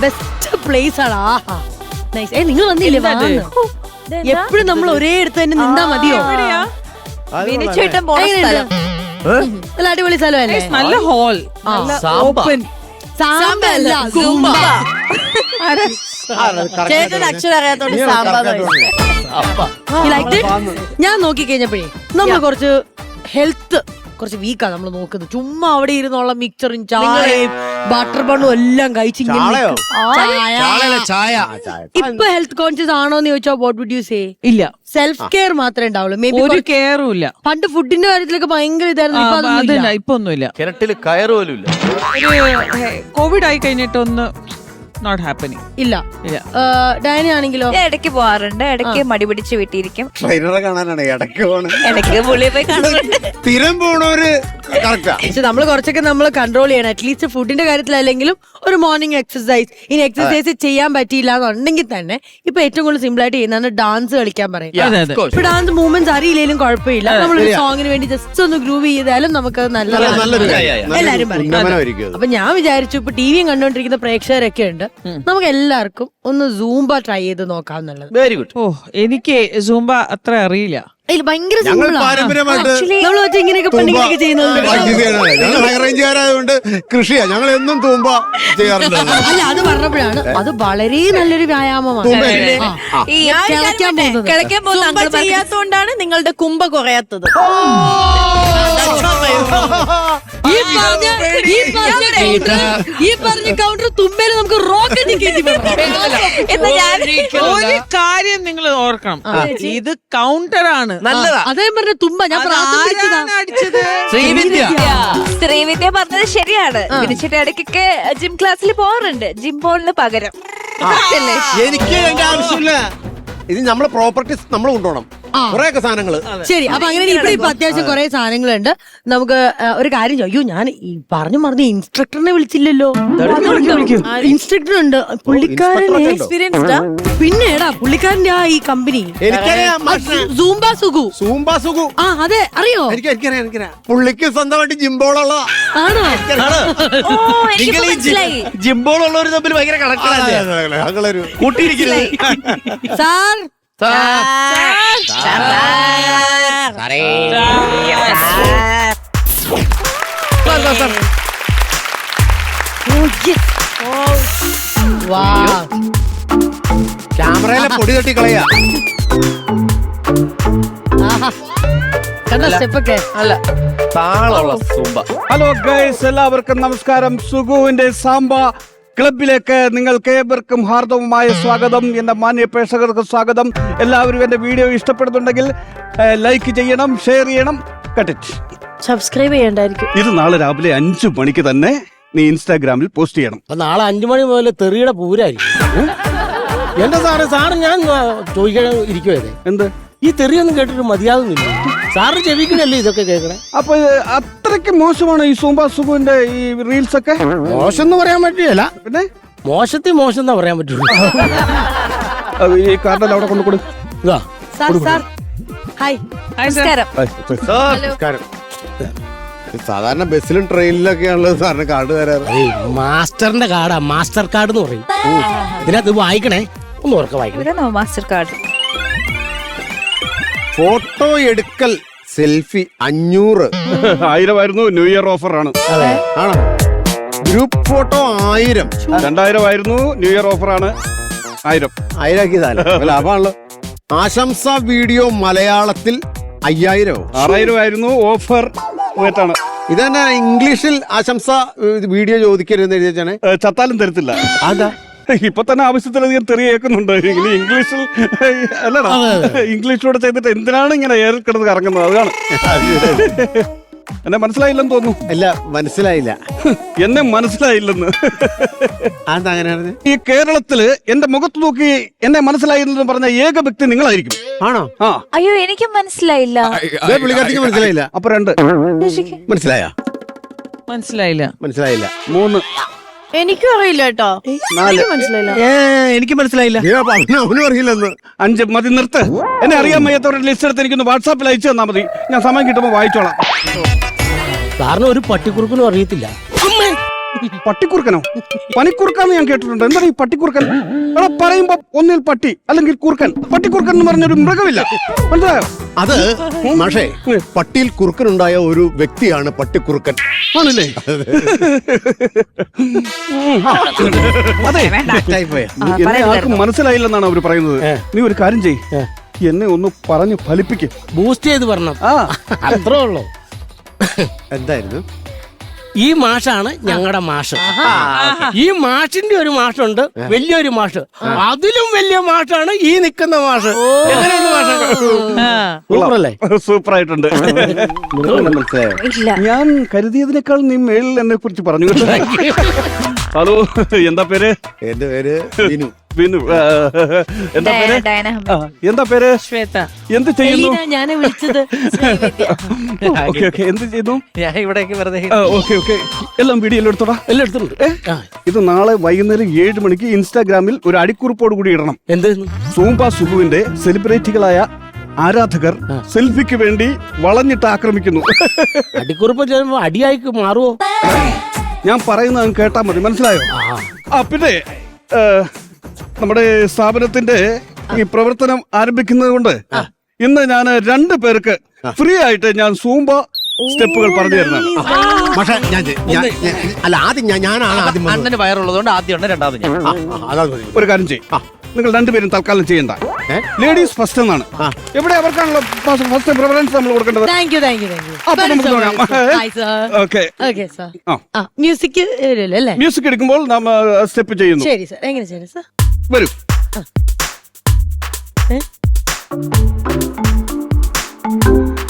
Best place ആണ്. ആഹാ nice. നിങ്ങൾ വന്നില്ലേ? എപ്പോഴും നമ്മൾ ഒരേ അടുത്ത് തന്നെ നിന്നാ മതിയോ? വിനിച്ചേട്ടൻ പോണ സ്ഥലം. നല്ല അടിപൊളി സ്ഥലമല്ലേ? നല്ല ഹോൾ, ഓപ്പൺ. സാമ്പല്ല സൂംബ. ചേട്ടൻ അക്ഷരം അറിയാത്തോണ്ട് ഞാൻ നോക്കി കഴിഞ്ഞപ്പോഴേ നമ്മൾ കുറച്ച് ഹെൽത്ത് കുറച്ച് വീക്കാ നമ്മൾ നോക്കുന്നത്. ചുമ്മാ അവിടെ ഇരുന്നുള്ള മിക്സറും ചായയും ബട്ടർ ബണ്ണും എല്ലാം കഴിച്ച് ഇപ്പൊ ഹെൽത്ത് കോൺഷ്യസ് ആണോന്ന് ചോദിച്ചാൽ വാട്ട് വുഡ് യു സേ? ഇല്ല, സെൽഫ് കെയർ മാത്രമേ ഉണ്ടാവുള്ളൂ. മേ ബി ഒരു കെയറും ഇല്ല. പണ്ട് ഫുഡിന്റെ കാര്യത്തിലൊക്കെ ഭയങ്കര ഇതായിരുന്നു. ഇപ്പൊ ഒന്നുമില്ല. കിണറ്റില് കയറുപോലും ഇല്ല. കോവിഡ് ആയി കഴിഞ്ഞിട്ടൊന്ന് നോട്ട് ഹാപ്പനിങ്. ഇല്ല. ഡയന ആണെങ്കിലോ? ഇടയ്ക്ക് പോവാറുണ്ട്. ഇടയ്ക്ക് മടി പിടിച്ച് വീട്ടിയിരിക്കും. ട്രെയിനറെ കാണാനാണ് ഇടയ്ക്ക് പോണത്. ഇടയ്ക്ക് പുള്ളിയെ പോയി കാണുന്നുണ്ട്. സ്ഥിരം പോണവര് പക്ഷെ നമ്മൾ കുറച്ചൊക്കെ നമ്മൾ കൺട്രോൾ ചെയ്യണം. അറ്റ്ലീസ്റ്റ് ഫുഡിന്റെ കാര്യത്തിലല്ലെങ്കിലും ഒരു മോർണിംഗ് എക്സസൈസ്. ഇനി എക്സസൈസ് ചെയ്യാൻ പറ്റിയില്ല എന്നുണ്ടെങ്കിൽ തന്നെ ഇപ്പൊ ഏറ്റവും കൂടുതൽ സിമ്പിൾ ആയിട്ട് ചെയ്യുന്നതാണ് ഡാൻസ് കളിക്കാൻ പറയും. ഇപ്പൊ ഡാൻസ് മൂവ്മെന്റ്സ് അറിയില്ലെങ്കിലും കുഴപ്പമില്ല. നമ്മളൊരു സോങ്ങിന് വേണ്ടി ജസ്റ്റ് ഒന്ന് ഗ്രൂവ് ചെയ്താലും നമുക്ക് നല്ലതാണ് എല്ലാരും പറയും. അപ്പൊ ഞാൻ വിചാരിച്ചു ഇപ്പൊ ടിവിയും കണ്ടോണ്ടിരിക്കുന്ന പ്രേക്ഷകരൊക്കെ ഉണ്ട്, നമുക്ക് എല്ലാവർക്കും ഒന്ന് സൂംബ ട്രൈ ചെയ്ത് നോക്കാം എന്നുള്ളത്. Very good. ഓ, എനിക്ക് സൂംബ അത്ര അറിയില്ല. ഭയങ്കര പാരമ്പര്യമായിട്ട് ഇങ്ങനെയൊക്കെ പെണ്ണുങ്ങളൊക്കെ ചെയ്യുന്നത്. ഞങ്ങൾ ഹൈറേഞ്ചുകാരായതുകൊണ്ട് കൃഷിയാ, ഞങ്ങൾ എന്നും തൂമ്പ ചെയ്യാറുണ്ട്. അല്ല, അത് പറഞ്ഞപ്പോഴാണ് അത് വളരെ നല്ലൊരു വ്യായാമമാണ്. കിടക്കാൻ പോകുന്ന ചെയ്യാത്തോണ്ടാണ് നിങ്ങളുടെ കുംഭ കുറയാത്തത്. ഈ പറഞ്ഞ കൗണ്ടർ തുമ്പേല് നമുക്ക് റോക്കറ്റ് ഒരു കാര്യം നിങ്ങൾ ഓർക്കണം, ഇത് കൗണ്ടറാണ്. അതേ പറഞ്ഞ തുമ്പ. ഞാൻ അടിച്ചത് ശ്രീവിദ്യ പറഞ്ഞത് ശരിയാണ്. വിനിച്ചിട്ട് ഇടയ്ക്കൊക്കെ ജിം ക്ലാസ്സിൽ പോകാറുണ്ട്. ജിം ബോളിന് പകരം. എനിക്ക് അതിന്റെ ആവശ്യമില്ല. ഇത് നമ്മളെ പ്രോപ്പർട്ടീസ് നമ്മൾ കൊണ്ടുപോകണം, കുറെയൊക്കെ സാധനങ്ങള്. ശരി, അപ്പൊ അങ്ങനെ ഇവിടെ ഇപ്പൊ അത്യാവശ്യം കുറെ സാധനങ്ങളുണ്ട്. നമുക്ക് ഒരു കാര്യം ചെയ്യോ, ഞാൻ പറഞ്ഞു ഇൻസ്ട്രക്ടറിനെ വിളിച്ചില്ലല്ലോ. ഇൻസ്ട്രക്ടർ ഉണ്ട്, പുള്ളിക്കാരൻ എക്സ്പീരിയൻസ്ഡാ. പിന്നെടാ പുള്ളിക്കാരന്റെ ആ ഈ കമ്പനി സൂംബ സുഗു. ആ അതെ, അറിയോ? എനിക്കറിയാം. പുള്ളിക്ക് സ്വന്തമായിട്ട് ജിംബോളുള്ള ആണോ? ജിംബോളുള്ളവർ തമ്മിൽ ഭയങ്കര കണക്കളല്ലേ കൂട്ടിയിരിക്കുന്നത്. സാർ ക്യാമറയിലെ പൊടി തട്ടി കളയാ. കണ്ടോ സ്റ്റെപ്പൊക്കെ? അല്ല, താളമുള്ള സൂംബ. ഹലോ ഗൈസ്, എല്ലാവർക്കും നമസ്കാരം. സുഗുവിന്റെ സാംബ ക്ലബിലേക്ക് നിങ്ങൾക്ക് ഏവർക്കും ഹാർദവമായ സ്വാഗതം. എന്റെ മാന്യ പ്രേക്ഷകർക്ക് സ്വാഗതം. എല്ലാവരും എന്റെ വീഡിയോ ഇഷ്ടപ്പെടുന്നുണ്ടെങ്കിൽ ലൈക്ക് ചെയ്യണം, ഷെയർ ചെയ്യണം, കട്ടിറ്റ് സബ്സ്ക്രൈബ് ചെയ്യണ്ടായിരിക്കും. ഇത് നാളെ രാവിലെ 5 മണിക്ക് തന്നെ നീ ഇൻസ്റ്റാഗ്രാമിൽ പോസ്റ്റ് ചെയ്യണം. നാളെ 5 മണി മുതൽ തെറിയുടെ പൂരായിരിക്കും. എന്റെ സാറ് ഞാൻ ചോദിക്കാൻ ഇരിക്കുവേ, എന്ത് ഈ തെറിയൊന്നും കേട്ടിട്ട് മതിയാകുന്നില്ല. സാറ് ചെവിക്കണല്ലേ ഇതൊക്കെ കേൾക്കണേ. അപ്പൊ അത്രയ്ക്ക് മോശമാണ് ഈ സൂംബ സുഗുവിന്റെ ഈ റീൽസ് ഒക്കെ? മോശം എന്ന് പറയാൻ പറ്റില്ല, പിന്നെ മോശം എന്നാ പറയാൻ പറ്റുള്ളൂ. ഈ കാർഡല്ല അവിടെ കൊണ്ടുകൊടു. ഇതാ ഹായ്. നമസ്കാരം. സാധാരണ ബസ്സിലും ട്രെയിനിലൊക്കെയാണല്ലോ സാറിന് കാർഡ് തരാറ്. മാസ്റ്ററിന്റെ കാർഡാ, മാസ്റ്റർ കാർഡ് എന്ന് പറയും. ഇതിനകത്ത് വായിക്കണേ, ഒന്ന് ഉറക്കെ വായിക്കണേ. Master card. ഫോട്ടോ എടുക്കൽ സെൽഫി 500. 1000 ആയിരുന്നു, ന്യൂ ഇയർ ഓഫർ ആണ്. ആണോ? Group photo 1000. 2000 ആയിരുന്നു, ന്യൂ ഇയർ ഓഫർ ആണ്. 1000 ആക്കിയതാലോ, ലാഭമാണല്ലോ. ആശംസ വീഡിയോ മലയാളത്തിൽ 5000. 6000 ആയിരുന്നു, ഓഫർ ആണ്. ഇതന്നെ ഇംഗ്ലീഷിൽ ആശംസ വീഡിയോ ചോദിക്കരുതെന്ന് എഴുതിയാണ്. ചത്താലും തരത്തില്ല. അതാ ഇപ്പൊ തന്നെ ആവശ്യത്തിലധികം തെറി കേൾക്കുന്നുണ്ട്. ഇനി ഇംഗ്ലീഷിൽ അല്ലടാ, ഇംഗ്ലീഷിലൂടെ ചെയ്തിട്ട് എന്തിനാണ് ഇങ്ങനെ ഏറി കിടന്ന് കറങ്ങുന്നത്? അതാണ്. എന്നെ മനസ്സിലായില്ലെന്ന് തോന്നുന്നു. അല്ല, മനസ്സിലായില്ല. എന്നെ മനസ്സിലായില്ലെന്ന്. അങ്ങനെ ഈ കേരളത്തില് എന്റെ മുഖത്ത് നോക്കി എന്നെ മനസ്സിലായില്ലെന്ന് പറഞ്ഞ ഏക വ്യക്തി നിങ്ങളായിരിക്കും. ആണോ? ആ. അയ്യോ, എനിക്ക് മനസ്സിലായില്ല. പുള്ളിക്കാർക്ക് മനസ്സിലായില്ല. അപ്പൊ 2 മനസ്സിലായില്ല. 3 എനിക്കും അറിയില്ല കേട്ടോ. 4 എനിക്ക് മനസ്സിലായില്ല. അവനും അറിയില്ലെന്ന്. 5 മതി, നിർത്ത്. എന്നെ അറിയാൻ വയ്യാത്തവരുടെ ലിസ്റ്റ് എടുത്ത് എനിക്കൊന്ന് വാട്സാപ്പിൽ അയച്ചു തന്നാ മതി. ഞാൻ സമയം കിട്ടുമ്പോ വായിച്ചോളാം. സാറിന് ഒരു പട്ടിക്കുറുക്കനും അറിയത്തില്ല. പട്ടിക്കുറുക്കനോ? പനിക്കുറുക്കാന്ന് ഞാൻ കേട്ടിട്ടുണ്ട്. എന്താണ് ഈ പട്ടിക്കുറുക്കൻ? എടാ പറയുമ്പോ ഒന്നിൽ പട്ടി അല്ലെങ്കിൽ കുറുക്കൻ. പട്ടിക്കുറുക്കൻ എന്ന് പറഞ്ഞൊരു മൃഗമില്ല, മനസ്സിലായോ? അത് മാഷേ, പട്ടിയിൽ കുറുക്കനുണ്ടായ ഒരു വ്യക്തിയാണ് പട്ടിക്കുറുക്കൻ. ആണല്ലേ? അതെ, എന്നെ ആർക്കും മനസ്സിലായില്ലെന്നാണ് അവര് പറയുന്നത്. നീ ഒരു കാര്യം ചെയ്യ്, എന്നെ ഒന്ന് പറഞ്ഞു ഫലിപ്പിക്കും. ബൂസ്റ്റ് ചെയ്ത് പറഞ്ഞത്. അത്രേ ഉള്ളൂ. എന്തായിരുന്നു? ഈ മാഷാണ് ഞങ്ങളുടെ മാഷ്. ഈ മാഷിന്റെ ഒരു മാഷുണ്ട്, വലിയൊരു മാഷ്. അതിലും വലിയ മാഷാണ് ഈ നിൽക്കുന്ന മാഷ്. എങ്ങനെയുണ്ട് മാഷ്? സൂപ്പറല്ലേ? സൂപ്പറായിട്ടുണ്ട്. മനസ്സിലായോ? ഇല്ല. ഞാൻ കരുതിയതിനേക്കാൾ നീ മേളിൽ എന്നെ കുറിച്ച് പറഞ്ഞു. ഹലോ, എന്താ പേര്? എന്റെ പേര് വിനു. വിനു. എന്താ പേര്? ഡയന. എന്താ പേര്? ശ്വേത. എന്ത് ചെയ്യുന്നു? ഞാനെ വിളിച്ചത്. ഓക്കെ ഓക്കെ, എന്ത് ചെയ്യുന്നു? ഞാൻ ഇവിടേക്ക് വെറുതെ ഓക്കെ ഓക്കെ, എല്ലാം വീഡിയോ എടുത്തോടാ. എല്ലാം എടുത്തിട്ടുണ്ട്. ഇത് നാളെ വൈകുന്നേരം 7 മണിക്ക് ഇൻസ്റ്റാഗ്രാമിൽ ഒരു അടിക്കുറിപ്പോട് കൂടി ഇടണം. എന്ത്? സൂംബ സുബുവിന്റെ സെലിബ്രിറ്റികളായ ആരാധകർ സെൽഫിക്ക് വേണ്ടി വളഞ്ഞിട്ട് ആക്രമിക്കുന്നു. അടിക്കുറിപ്പ് ചെയ്യുമ്പോ അടിയായി മാറുവോ? ഞാൻ പറയുന്നത് കേട്ടാ മതി, മനസ്സിലായോ? പിന്നെ നമ്മുടെ സ്ഥാപനത്തിന്റെ ഈ പ്രവർത്തനം ആരംഭിക്കുന്നത് കൊണ്ട് ഇന്ന് ഞാൻ 2 പേർക്ക് ഫ്രീ ആയിട്ട് ഞാൻ സൂംബ സ്റ്റെപ്പുകൾ പറഞ്ഞു തരുന്നത്. പക്ഷേ അല്ല, ആദ്യം ഞാനാണ് ആദ്യം. അണ്ണന് വയറുള്ളതുകൊണ്ട് ആദ്യം ഉണ്ട്, രണ്ടാമത് ഞാൻ. അതാണ് മതി. ഒരു കാര്യം ചെയ്യും, നിങ്ങൾ 2 പേരും തൽക്കാലം ചെയ്യണ്ട. ലേഡീസ് ഫസ്റ്റ് എന്നാണ്. എവിടെ അവർക്കാണല്ലോ ഫസ്റ്റ് പ്രിഫറൻസ് നമ്മൾ കൊടുക്കേണ്ടത്. Thank you. അപ്പൊ നമുക്ക് തുടങ്ങാം. ഓക്കെ, മ്യൂസിക് അല്ലേ? മ്യൂസിക് എടുക്കുമ്പോൾ നമ്മൾ സ്റ്റെപ്പ് ചെയ്യുന്നു. ശരി സാർ. എങ്ങനെ ശരി സാർ? വരൂ.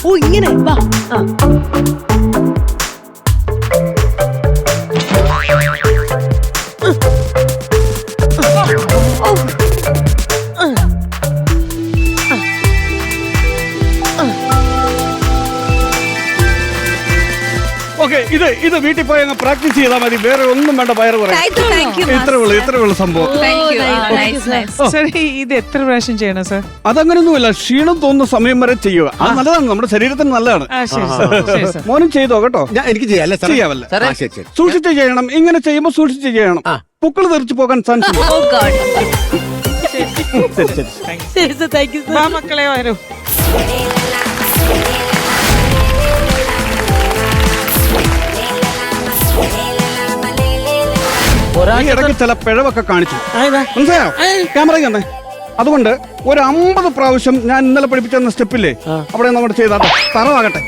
ഓ, ഇങ്ങനെ വാ. ഓക്കെ, ഇത് വീട്ടിൽ പോയി അങ്ങ് പ്രാക്ടീസ് ചെയ്താൽ മതി. വേറെ ഒന്നും വേണ്ട. വയറ് പറയാം. ഇത്ര ഉള്ളു സംഭവം. ശരി, ഇത് എത്ര പ്രാവശ്യം ചെയ്യണം സാർ? അതങ്ങനൊന്നുമില്ല, ക്ഷീണം തോന്നുന്ന സമയം വരെ ചെയ്യുക. അത് നല്ലതാണ്, നമ്മുടെ ശരീരത്തിന് നല്ലതാണ്. ശരി സാർ. മോനും ചെയ്തോ കേട്ടോ. എനിക്ക് ചെയ്യാമല്ലേ? ചെയ്യാമല്ലേ? ശരി ശരി. സൂക്ഷിച്ച് ചെയ്യണം. ഇങ്ങനെ ചെയ്യുമ്പോ സൂക്ഷിച്ച് ചെയ്യണം. പുക്കൾ തെറിച്ചു പോകാൻ ചാൻസ് ഉണ്ട്. ശരി സാർ, താങ്ക് യു വാ സാർ. മക്കളെ, വരൂ. ഈ ഇടയ്ക്ക് ചില പിഴവൊക്കെ കാണിച്ചു, മനസ്സിലായോ? ക്യാമറ തന്നെ. അതുകൊണ്ട് ഒരു 50 പ്രാവശ്യം ഞാൻ ഇന്നലെ പഠിപ്പിച്ച സ്റ്റെപ്പില്ലേ, അവിടെ നമ്മുടെ ചെയ്താട്ടെ. തറവാകട്ടെ.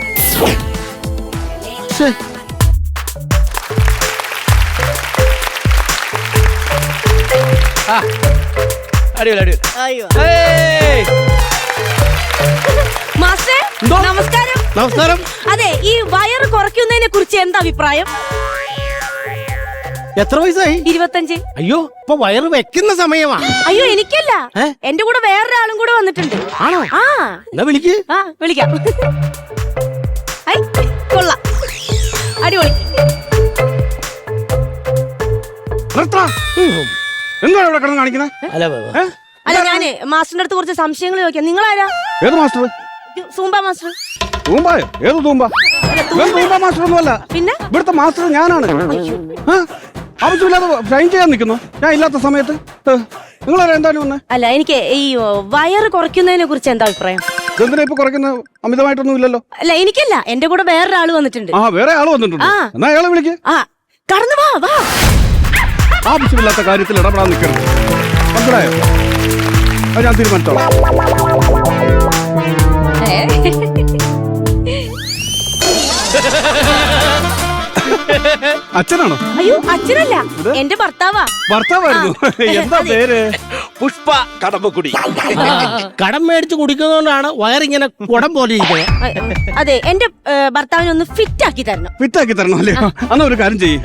അടിപൊളി. മാസ്റ്റർ, നമസ്കാരം. നമസ്കാരം. അതെ, ഈ വയറ് കുറയ്ക്കുന്നതിനെ കുറിച്ച് എന്താ അഭിപ്രായം? എത്ര വയസ്സായി? 25. അയ്യോ, ഇപ്പൊ വയറ് വെക്കുന്ന സമയമാ. അയ്യോ, എനിക്കല്ല, എന്റെ കൂടെ വേറൊരാളും കൂടെ വന്നിട്ടുണ്ട്. ആണോ? ആ, എന്നാ വിളിക്ക്. വിളിക്കാം. ഐ, കൊള്ളാം, അടിപൊളി. എന്താണ് ഇവിടെ കിടന്ന് കാണിക്കുന്നത്? അല്ല, ഞാന് മാസ്റ്ററിന്റെ അടുത്ത് കുറച്ച് സംശയങ്ങൾ ചോദിക്കാം. നിങ്ങളാരാ? ഏത് മാസ്റ്റർ? Zumba master. തൂമ്പായോ? ഏത് തൂമ്പ? തൂമ്പ മാസ്റ്റർ ഒന്നുമല്ല, പിന്നെ ഇവിടുത്തെ മാസ്റ്റർ ഞാനാണ്. ആവശ്യമില്ലാതെ ഫൈൻ ചെയ്യാൻ നിൽക്കുന്നു ഞാൻ ഇല്ലാത്ത സമയത്ത്. നിങ്ങളാരാ? എന്താണ് വന്നേ? അല്ല, എനിക്ക് ഈ വയറ് കുറയ്ക്കുന്നതിനെ കുറിച്ച് എന്താ അഭിപ്രായം? എന്തിനാ ഇപ്പൊ കുറയ്ക്കുന്നത്? അമിതമായിട്ടൊന്നും ഇല്ലല്ലോ. അല്ല, എനിക്കല്ല, എന്റെ കൂടെ വേറൊരാള് വന്നിട്ടുണ്ട്. വേറെ ആള് വന്നിട്ടുണ്ട്. എന്നാ അയാളെ വിളിക്ക്. കടന്നു വാ, വാ. ആവശ്യമില്ലാത്ത കാര്യത്തിൽ ഇടപെടാൻ നിൽക്കരുത്, മനസ്സിലായോ? അത് ഞാൻ തീരുമാനിച്ചോളാം. അച്ഛനാണോ? അയ്യോ, അച്ഛനല്ല, എന്റെ ഭർത്താവാ. ഭർത്താവായിരുന്നു. എന്താ പേര്? പുഷ്പ കടമ്പക്കുടി. കടം മേടിച്ച് കുടിക്കുന്നതുകൊണ്ടാണ് വയറിങ്ങനെ കുടം പോലെ ഇരിക്കുന്നത്. അതെ, എന്റെ ഭർത്താവിനെ ഒന്ന് ഫിറ്റ് ആക്കി തരണം. ഫിറ്റാക്കി തരണം അല്ലേ? അന്ന് ഒരു കാര്യം ചെയ്യും,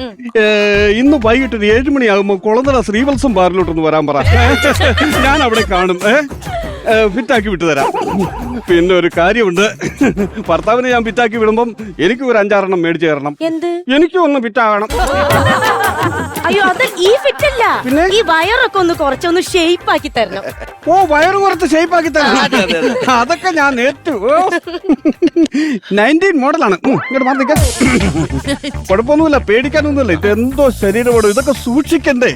ഇന്ന് വൈകിട്ട് 7 മണിയാകുമ്പോ കുളന്തറ ശ്രീവത്സം ബാറിലോട്ടൊന്ന് വരാൻ പറ. ഞാൻ അവിടെ കാണും. ഫിറ്റാക്കി വിട്ടു തരാം. പിന്നെ ഒരു കാര്യമുണ്ട്, ഭർത്താവിനെ ഞാൻ ഫിറ്റാക്കി വിടുമ്പം എനിക്ക് ഒരു 5-6 എണ്ണം മേടിച്ചു തരണം. എന്ത്? എനിക്കും ഒന്ന് ഫിറ്റാകണം. അയ്യോ അത് ഈ ഫിറ്റ് അല്ല, ഈ വയറൊക്കെ ഒന്ന് കുറച്ചൊന്ന് ഷേപ്പ് ആക്കി തരണം. ഓ വയറ് കുറച്ച് ഷേപ്പ് ആക്കി തരണം. അതൊക്കെ ഞാൻ ഏറ്റു. 19 മോഡലാണ്. ഇങ്ങോട്ട് മാറിക്ക. കുഴപ്പമൊന്നുമില്ല, പേടിക്കാനൊന്നുമില്ല. ഇതെന്തോ ശരീരമോട് ഇതൊക്കെ സൂക്ഷിക്കണ്ടേ?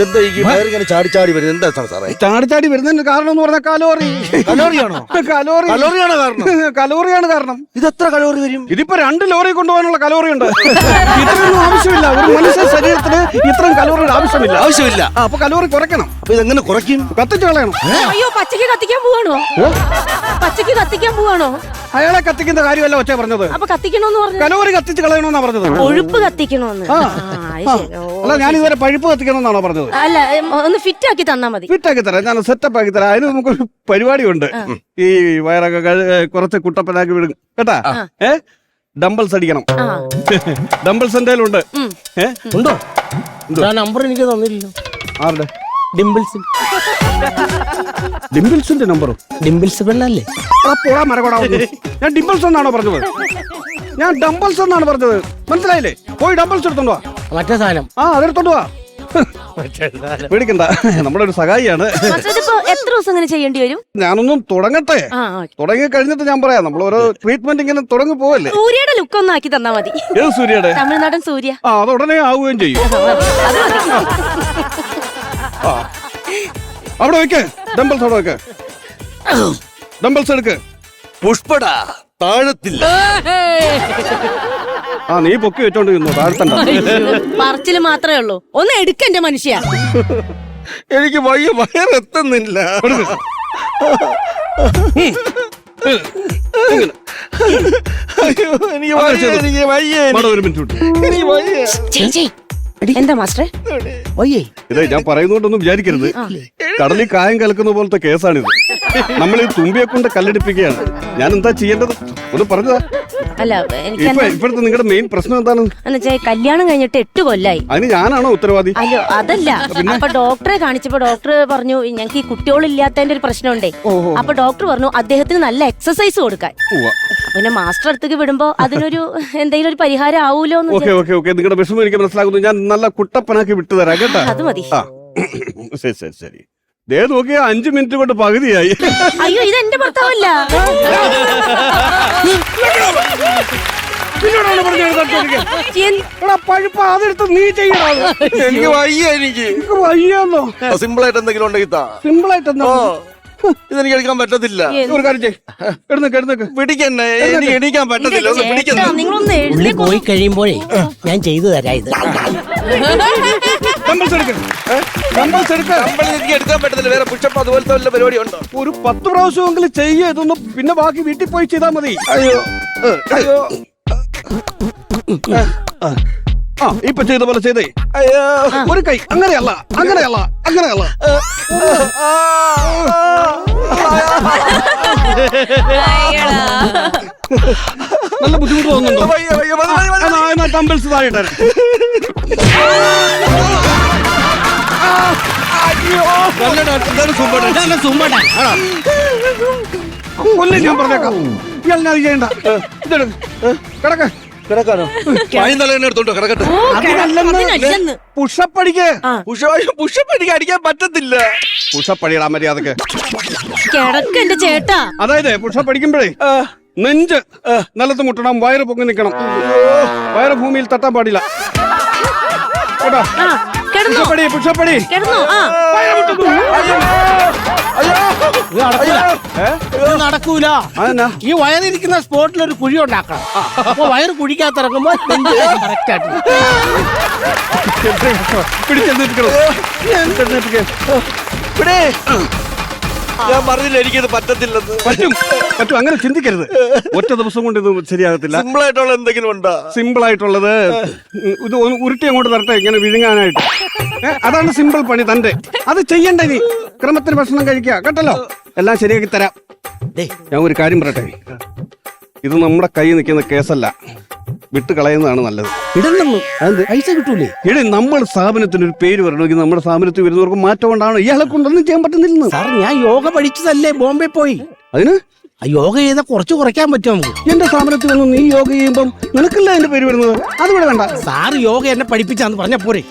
എന്താ ഈ വയറിങ്ങനെ ചാടി ചാടി വരുന്നത്? എന്താ സാറേ ചാടി ചാടി വരുന്നതിന് കാരണം എന്ന് പറഞ്ഞാൽ കലോറി. കലോറിയാണോ? കലോറിയാണ് കാരണം. കലോറിയാണ് കാരണം. ഇത് എത്ര കലോറി വരും? ഇതിപ്പോ 2 ലോറി കൊണ്ടുപോകാനുള്ള കലോറി ഉണ്ട്. ഇത്രയൊന്നും ആവശ്യമില്ല. ഒരു മനുഷ്യ ശരീരത്തിന് ഇത്രയും കലോറിയുടെ ആവശ്യമില്ല. അപ്പൊ കലോറി കുറയ്ക്കണം. അപ്പൊ ഇതെങ്ങനെ കുറയ്ക്കും? കത്തിച്ച് കളയണം. അയ്യോ പച്ചക്ക് കത്തിക്കാൻ പോവാണോ? പച്ചക്ക് കത്തിക്കാൻ പോവാണോ? അയാളെ കത്തിക്കുന്ന കാര്യമല്ല ഒച്ച പറഞ്ഞത്. അപ്പൊ കത്തിക്കണോന്ന് പറഞ്ഞു. കലോറി കത്തിച്ച് കളയണമെന്നാ പറഞ്ഞത്. കൊഴുപ്പ് കത്തിക്കണോന്ന്. ആ. അത് ശരി. ഓ. അല്ല ഞാൻ ഇതുവരെ പഴുപ്പ് കത്തിക്കണമെന്നാണോ പറഞ്ഞത്? അല്ല ഒന്ന് ഫിറ്റ് ആക്കി തന്നാ മതി. ഫിറ്റാക്കി തരാം, ഞാൻ സെറ്റപ്പ് ആക്കി തരാം. അതിന് നമുക്കൊരു പരിപാടിയുണ്ട്. ഈ വയറൊക്കെ കുറച്ച് കുട്ടപ്പനാക്കി വിടും കേട്ടാ. ഡംബിൾസ് അടിക്കണം. ഡംബിൾസ് എന്തായാലും ഉണ്ടോ? നമ്പർ എനിക്ക് തന്നില്ലല്ലോ. ആരുടെ? ഡിംപിൾസ്. ഡിംപിൾസിന്റെ നമ്പറോ? ഡിംപിൾസ് പെണ്ണല്ലേ? പോടാ മരകൊടാ. ഞാൻ ഡിംപിൾസ് എന്നാണോ പറഞ്ഞത്? ഞാൻ ഡംബിൾസ് എന്നാണ് പറഞ്ഞത്. മനസ്സിലായില്ലേ? പോയി ഡംബിൾസ് എടുത്തോണ്ട് വാ. മറ്റേ സാധനം. അതെടുത്തോണ്ട് വാ. പേടിക്കണ്ട, നമ്മുടെ ഒരു സഹായിയാണ്. ഇതിപ്പോ എത്ര ദിവസം ഇങ്ങനെ ചെയ്യേണ്ടി വരും? ഞാനൊന്നും തുടങ്ങട്ടെ. ഓക്കേ. തുടങ്ങി കഴിഞ്ഞിട്ട് ഞാൻ പറയാം. നമ്മൾ ഓരോ ട്രീറ്റ്മെന്റ് ഇങ്ങനെ തുടങ്ങി പോവല്ലേ. സൂര്യയുടെ ലുക്ക് ഒന്ന് ആക്കി തന്നാ മതി. ഏത് സൂര്യയുടെ? തമിഴ്നാടൻ സൂര്യ. അത് ഉടനെ ആവുകയും ചെയ്യും. അത് മതി. അവിടെ വെക്ക് ഡംബിൾസ്. അവിടെ വെക്ക് ഡംബിൾസ്. എടുക്ക്. പുഷ്പടാ താഴത്തില്ല. നീ പൊക്കി വെച്ചോണ്ട് നിന്നു. താഴ്ത്തണ്ട. പറച്ചില് മാത്രമേ ഉള്ളൂ. ഒന്ന് എടുക്കന്റെ മനുഷ്യ. എനിക്ക് വയറെത്തുന്നില്ല. അയ്യോ എനിക്ക് വയ്യ. ഒരു മിനിറ്റ്. എന്താ മാസ്റ്ററെ? ഇതേ ഞാൻ പറയുന്നോണ്ടൊന്നും വിചാരിക്കരുത്. കടലിൽ കായം കലക്കുന്ന പോലത്തെ കേസാണിത്. നമ്മൾ ഈ തുമ്പിയെ കൊണ്ട് കല്ലെടുപ്പിക്കുകയാണ്. ഞാൻ എന്താ ചെയ്യേണ്ടത് ഒന്ന് പറഞ്ഞതാ. അല്ല എനിക്ക് ഇപ്പോഴത്തെ നിങ്ങളുടെ മെയിൻ പ്രശ്നം എന്താണ്? കല്യാണം കഴിഞ്ഞിട്ട് 8 കൊല്ലായി. അതിന് ഞാനാണോ ഉത്തരവാദി? അയ്യോ അതല്ല. അപ്പൊ ഡോക്ടറെ കാണിച്ചപ്പോ ഡോക്ടർ പറഞ്ഞു ഞങ്ങൾക്ക് ഈ കുട്ടികളില്ലാത്തതിന്റെ ഒരു പ്രശ്നമുണ്ടേ. അപ്പൊ ഡോക്ടർ പറഞ്ഞു അദ്ദേഹത്തിന് നല്ല എക്സസൈസ് കൊടുക്കാൻ. പിന്നെ മാസ്റ്റർ അടുത്തേക്ക് വിടുമ്പോ അതിനൊരു എന്തെങ്കിലും ഒരു പരിഹാരം ആവൂലോ. നിങ്ങളുടെ വിഷമം എനിക്ക് മനസ്സിലാക്കുന്നു. ഞാൻ നല്ല കുട്ടപ്പനാക്കി വിട്ടുതരാം കേട്ടാ. അത് മതി. ശരി. ദേ നോക്കിയാ 5 മിനിറ്റ് കൊണ്ട് പകുതിയായി. അയ്യോ ഇത് എന്റെ ഭർത്താവല്ല. പഴുപ്പ് അതെടുത്ത് നീ ചെയ്യണോ? എനിക്ക് വയ്യ. എനിക്ക് വയ്യാന്നോ? സിമ്പിൾ ആയിട്ട് എന്തെങ്കിലും ഉണ്ടെങ്കിൽ സിമ്പിൾ ആയിട്ട് ഇതെനിക്ക് എടുക്കാൻ പറ്റത്തില്ല. ഒരു കാര്യം ചെയ്യ്. പിടിക്കന്നെ. എനിക്ക് എണീക്കാൻ പറ്റത്തില്ല. ഒന്ന് പിടിക്കുന്നു. നിങ്ങളൊന്ന് പുള്ളി പോയി കഴിയുമ്പോഴേ ഞാൻ ചെയ്തു തരാം ഇത്. എനിക്ക് എടുക്കാൻ പറ്റത്തില്ല. വേറെ പുഷപ്പ് അതുപോലത്തെ വല്ല പരിപാടി ഉണ്ടോ? ഒരു 10 പ്രാവശ്യമെങ്കിലും ചെയ്യേ. ഇതൊന്നും പിന്നെ ബാക്കി വീട്ടിൽ പോയി ചെയ്താൽ മതി. അയ്യോ. ഇപ്പൊ ചെയ്ത പോലെ ചെയ്തേ. അയ്യോ ഒരു കൈ. അങ്ങനെയല്ല. നല്ല ബുദ്ധിമുട്ട് തോന്നുന്നുണ്ടോ? ഡംബിൾസ് താഴെ ഇട്ടേ. കൊല്ലം ഞാൻ പറഞ്ഞേക്കാം. ഇയാൾ ഞാൻ ചെയ്യണ്ട. കിടക്ക. കിടക്കാനോ? എടുത്തോട്ടോ കിടക്കട്ടെ. പുഷപ്പ് അടിക്ക്. പുഷപ്പ് എനിക്ക് അടിക്കാൻ പറ്റത്തില്ല. പുഷപ്പ് അടിയടാ മര്യാദക്ക്. കിടക്കന്റെ ചേട്ടാ. അതായത് പുഷപ്പ് അടിക്കുമ്പോഴേ നെഞ്ച് നിലത്ത് മുട്ടണം. വയറ് പൊങ്ങി നിൽക്കണം. വയറ് ഭൂമിയിൽ തട്ടാൻ പാടില്ല. പുഷപ്പടി. നടക്കൂല. ഈ വയറിരിക്കുന്ന സ്പോട്ടിൽ ഒരു കുഴി ഉണ്ടാക്കണം. അപ്പൊ വയറ് കുഴിക്കാത്തിറങ്ങുമ്പോ കറക്റ്റ് ആയിട്ട് ഞാൻ പറഞ്ഞില്ല എനിക്കിത് പറ്റത്തില്ലെന്ന്. പറ്റും. അങ്ങനെ ചിന്തിക്കരുത്. ഒറ്റ ദിവസം കൊണ്ട് ഇത് ശരിയാകത്തില്ല. സിമ്പിൾ ആയിട്ടുള്ള എന്തെങ്കിലും ഉണ്ടോ? സിമ്പിൾ ആയിട്ടുള്ളത് ഇത് ഉരുട്ടി അങ്ങോട്ട് തരട്ടെ. ഇങ്ങനെ വിഴുങ്ങാനായിട്ട്. അതാണ് സിമ്പിൾ പണി തന്റെ. അത് ചെയ്യണ്ട. നീ ക്രമത്തിന് ഭക്ഷണം കഴിക്കുക കേട്ടല്ലോ. എല്ലാം ശരിയാക്കി തരാം. ഞാൻ ഒരു കാര്യം പറയട്ടെ. ഇത് നമ്മുടെ കൈ നിൽക്കുന്ന കേസല്ല. വിട്ട് കളയുന്നതാണ് നല്ലത്. ഇടണമെന്ന് പൈസ കിട്ടൂലേ? എടേ നമ്മൾ സ്ഥാപനത്തിന് ഒരു പേര് വരണമെങ്കിൽ നമ്മുടെ സ്ഥാപനത്തിൽ വരുന്നവർക്ക് മാറ്റം കൊണ്ടാണ്. ഇയാളെ കൊണ്ടൊന്നും ചെയ്യാൻ പറ്റുന്നില്ലെന്ന്. സാർ ഞാൻ യോഗ പഠിച്ചതല്ലേ ബോംബെ പോയി. അതിന് യോഗ ചെയ്താൽ കുറച്ച് കുറയ്ക്കാൻ പറ്റും നമുക്ക്. എന്റെ സ്ഥാപനത്തിൽ വന്ന് നീ യോഗ ചെയ്യുമ്പം നിനക്കല്ല എന്റെ പേര് വരുന്നത്. അത് ഇവിടെ വേണ്ട. സാറ് യോഗ എന്നെ പഠിപ്പിച്ചാന്ന് പറഞ്ഞ പോരെ.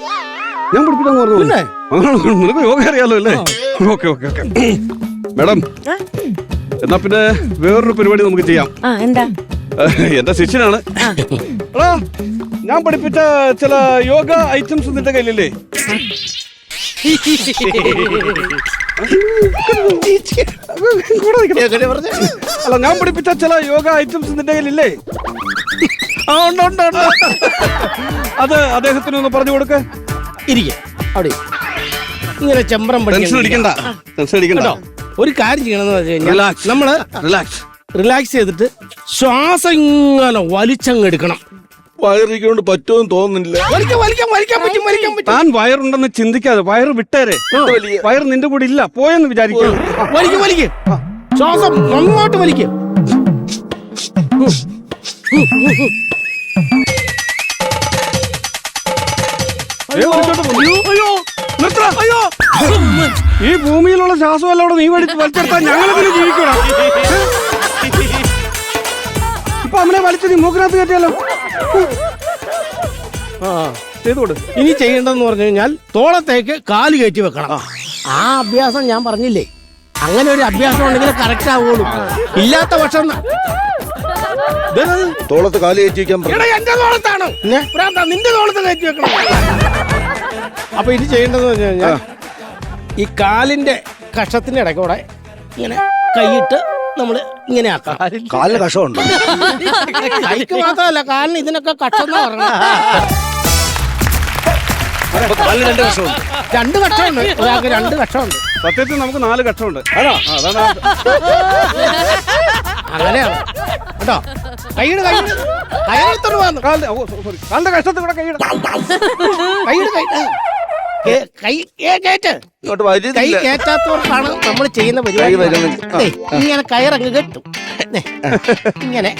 ഞാൻ പഠിപ്പിക്കാന്ന് പറഞ്ഞു. നിനക്ക് യോഗ അറിയാലോ അല്ലേ? Okay okay okay. മാഡം, എന്നാ പിന്നെ വേറൊരു പരിപാടി നമുക്ക് ചെയ്യാം. എന്താ? എന്റെ ശിഷ്യനാണ്. എടാ, ഞാൻ പഠിപ്പിച്ച ചില യോഗ ഐറ്റംസ് നിന്റെ കയ്യിലില്ലേ? അല്ല, ഞാൻ പഠിപ്പിച്ച ചില യോഗ ഐറ്റംസ് നിന്റെ കയ്യിലില്ലേ? ആ, ഉണ്ട് ഉണ്ട് ഉണ്ട്. അത് അദ്ദേഹത്തിന് ഒന്ന് പറഞ്ഞു കൊടുക്ക. ഇരിക്കെ അവിടെ ഇങ്ങനെ ചെമ്പരം ടെൻഷൻ അടിക്കണ്ട, ടെൻഷൻ അടിക്കണ്ട. ഒരു കാര്യം ചെയ്യണമെന്ന് വെച്ച് കഴിഞ്ഞാൽ റിലാക്സ്, നമ്മള് റിലാക്സ്, റിലാക്സ് ചെയ്തിട്ട് ശ്വാസം ഇങ്ങനെ വലിച്ചങ്ങ് എടുക്കണം. വയറിക്കൊണ്ട് പറ്റുമെന്ന് തോന്നുന്നില്ല. വലിക്കാൻ പറ്റും. താൻ വയറുണ്ടെന്ന് ചിന്തിക്കാതെ വയറ് വിട്ടേരെ. വയറ് നിന്റെ കൂടെ ഇല്ല, പോയെന്ന് വിചാരിക്കും. വലിക്ക് ശ്വാസം നന്നായിട്ട് വലിക്ക്. ഈ ഭൂമിയിലുള്ള ശ്വാസം അവിടെ നീ വലിച്ചെടുത്താൽ ഞങ്ങളെങ്കിലും ജീവിക്കണം. ഇപ്പൊ നമ്മളെ വലിച്ച് നീ മൂക്കിനകത്ത് കയറ്റിയാലോ? ചെയ്തോട്. ഇനി ചെയ്യേണ്ടതെന്ന് പറഞ്ഞു കഴിഞ്ഞാൽ തോളത്തേക്ക് കാല് കയറ്റി വെക്കണം. ആ അഭ്യാസം ഞാൻ പറഞ്ഞില്ലേ, അങ്ങനെ ഒരു അഭ്യാസം ഉണ്ടെങ്കിൽ കറക്റ്റ് ആവുള്ളൂ. ഇല്ലാത്ത പക്ഷം തോളത്ത് കാല് കയറ്റി വെക്കാൻ എന്റെ തോളത്താണ്, നിന്റെ തോളത്ത് കയറ്റി വെക്കണം. അപ്പൊ ഇത് ചെയ്യേണ്ടതെന്ന് പറഞ്ഞു കഴിഞ്ഞാൽ ഈ കാലിന്റെ കഷത്തിന്റെ ഇടയ്ക്കൂടെ ഇങ്ങനെ കൈയിട്ട് നമ്മള് ഇങ്ങനെ ആക്കാം. കാലിന് കഷമുണ്ട്. കൈക്ക് മാത്രമല്ല, കാലിന് ഇതിനൊക്കെ കഷം പറഞ്ഞത്. രണ്ട് കക്ഷമുണ്ട്, ഒരാൾക്ക് രണ്ട് കക്ഷമുണ്ട്. സത്യത്തിൽ നമുക്ക് 4 കക്ഷമുണ്ട്. അതാണ് അങ്ങനെയാണ് കേട്ടോ. കൈയ്യട് കയ്യെടുത്തോണ്ട് വന്നു. കാലിന്റെ കഷ്ടത്തിൽ കൂടെ കൈയിട. കൈ കയറ്റാത്തവർക്കാണ് നമ്മൾ ചെയ്യുന്ന പരിപാടി. ഇങ്ങനെ കയറങ്ങ് കെട്ടും, ഇങ്ങനെ